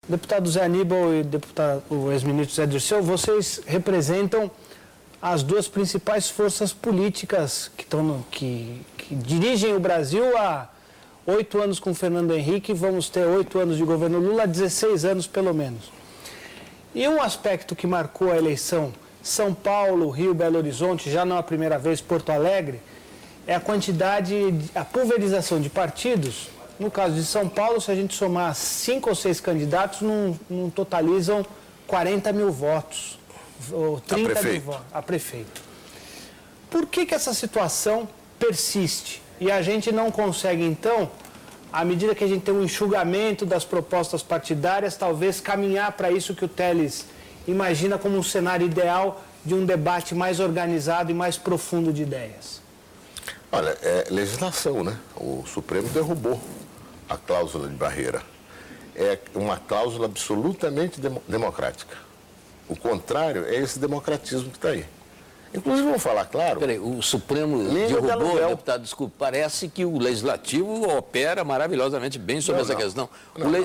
Deputado Zé Aníbal e o ex-ministro Zé Dirceu, vocês representam as duas principais forças políticas que dirigem o Brasil há 8 anos com Fernando Henrique, vamos ter 8 anos de governo Lula, 16 anos pelo menos. E um aspecto que marcou a eleição São Paulo, Rio, Belo Horizonte, já não a primeira vez Porto Alegre, é a pulverização de partidos. No caso de São Paulo, se a gente somar 5 ou 6 candidatos, não totalizam 40 mil votos, ou 30 mil votos a prefeito. Por que essa situação persiste? E a gente não consegue, então, à medida que a gente tem um enxugamento das propostas partidárias, talvez caminhar para isso que o Telles imagina como um cenário ideal de um debate mais organizado e mais profundo de ideias? Olha, é legislação, né? O Supremo derrubou a cláusula de barreira. É uma cláusula absolutamente democrática. O contrário é esse democratismo que está aí. Inclusive, vamos falar claro... Peraí, o Supremo derrubou, deputado, desculpa, parece que o Legislativo opera maravilhosamente bem sobre essa questão.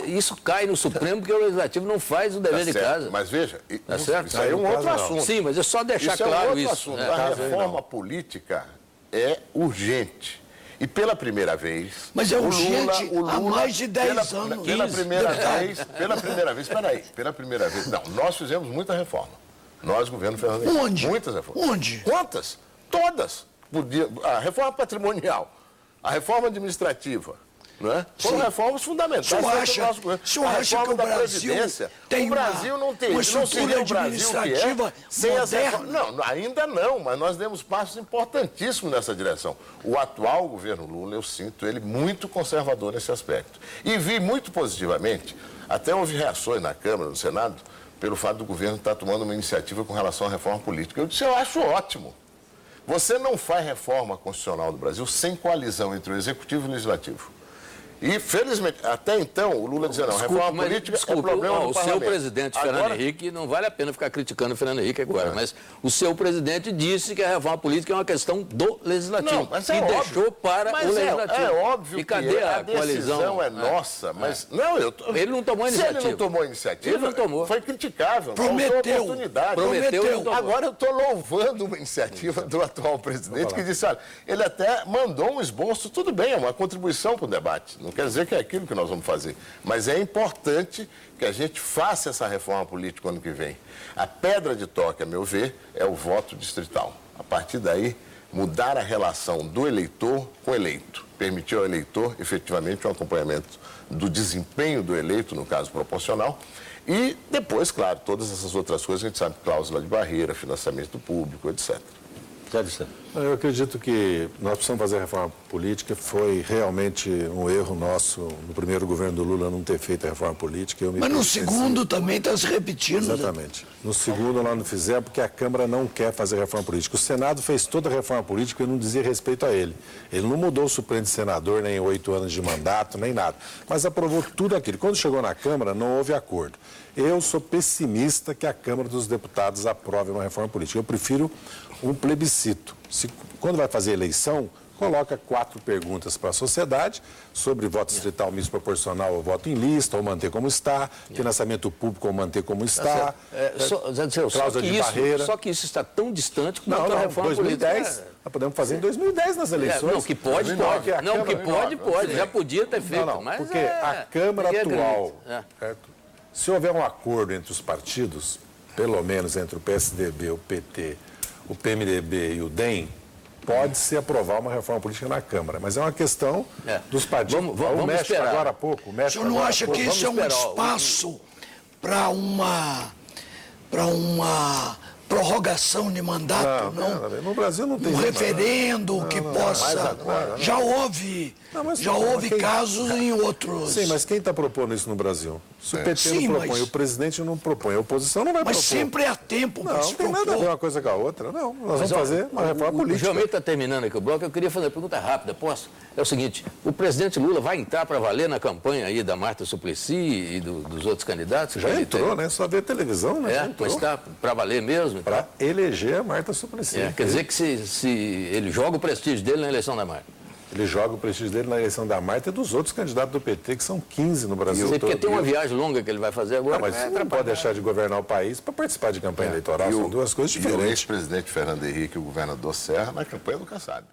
Isso cai no Supremo porque o Legislativo não faz o dever de casa. Mas veja, certo? Isso aí é um outro assunto. Sim, mas é só deixar claro isso. A reforma política é urgente. E pela primeira vez... Mas é urgente há mais de 10 anos. Pela primeira vez... Não, nós fizemos muita reforma. Nós, governo Fernando Henrique. Onde? Muitas reformas. Onde? Quantas? Todas. A reforma patrimonial, a reforma administrativa, não é? Foram reformas fundamentais. O senhor acha que o Brasil tem uma estrutura administrativa sem as moderna? Não, ainda não, mas nós demos passos importantíssimos nessa direção. O atual governo Lula, eu sinto ele muito conservador nesse aspecto. E vi muito positivamente, até houve reações na Câmara, no Senado, pelo fato do governo estar tomando uma iniciativa com relação à reforma política. Eu disse, eu acho ótimo. Você não faz reforma constitucional do Brasil sem coalizão entre o Executivo e o Legislativo. E, felizmente, até então, o Lula dizia, não, reforma política é problema do o seu presidente, Fernando Henrique, não vale a pena ficar criticando o Fernando Henrique agora, mas o seu presidente disse que a reforma política é uma questão do Legislativo. Não, mas é óbvio. Deixou para o Legislativo. É óbvio e cadê que a decisão coalizão? É nossa, mas... Ele não tomou iniciativa. Se ele não tomou iniciativa, ele não tomou. Foi criticável. Prometeu. Prometeu. Agora eu estou louvando uma iniciativa do atual presidente que disse, olha, ele até mandou um esboço, tudo bem, é uma contribuição para o debate. Não quer dizer que é aquilo que nós vamos fazer. Mas é importante que a gente faça essa reforma política ano que vem. A pedra de toque, a meu ver, é o voto distrital. A partir daí, mudar a relação do eleitor com o eleito. Permitir ao eleitor, efetivamente, um acompanhamento do desempenho do eleito, no caso proporcional. E depois, claro, todas essas outras coisas, a gente sabe, cláusula de barreira, financiamento público, etc. Eu acredito que nós precisamos fazer a reforma política. Foi realmente um erro nosso no primeiro governo do Lula não ter feito a reforma política. Mas no segundo também está se repetindo. Exatamente. No segundo nós não fizemos porque a Câmara não quer fazer a reforma política. O Senado fez toda a reforma política e não dizia respeito a ele. Ele não mudou o suplente de senador nem 8 anos de mandato, nem nada. Mas aprovou tudo aquilo. Quando chegou na Câmara, não houve acordo. Eu sou pessimista que a Câmara dos Deputados aprove uma reforma política. Eu prefiro um plebiscito. Quando vai fazer eleição, coloca 4 perguntas para a sociedade sobre voto distrital misto proporcional ou voto em lista, ou manter como está, financiamento público ou manter como está, cláusula de barreira. Só que isso está tão distante como a reforma 2010, política. Nós podemos fazer em 2010 nas eleições. Não, que pode. Já podia ter feito. Mas porque a Câmara atual, se houver um acordo entre os partidos, pelo menos entre o PSDB, o PT, o PMDB e o DEM, pode-se aprovar uma reforma política na Câmara. Mas é uma questão dos partidos. Vamos México esperar. agora há pouco. O senhor não acha que isso é um espaço para uma prorrogação de mandato, não? No Brasil não tem um referendo que possa... Já houve casos em outros... Sim, mas quem está propondo isso no Brasil? Se o PT não propõe, o presidente não propõe, a oposição não vai propor. Mas sempre há tempo para se propor. Não tem nada a ver uma coisa com a outra, não. Nós vamos fazer uma reforma política. O Geomir está terminando aqui o bloco. Eu queria fazer uma pergunta rápida, posso? É o seguinte, o presidente Lula vai entrar para valer na campanha aí da Marta Suplicy e dos outros candidatos? Já entrou, né? Só vê televisão, né? Mas está para valer mesmo? Para eleger a Marta Suplicy. Quer dizer que se ele joga o prestígio dele na eleição da Marta. Ele joga o prestígio dele na eleição da Marta e dos outros candidatos do PT, que são 15 no Brasil todo. Porque tem uma viagem longa que ele vai fazer agora. Não, mas você não pode deixar de governar o país para participar de campanha eleitoral. São duas coisas diferentes. E o ex-presidente Fernando Henrique e o governador Serra na campanha do Kassab.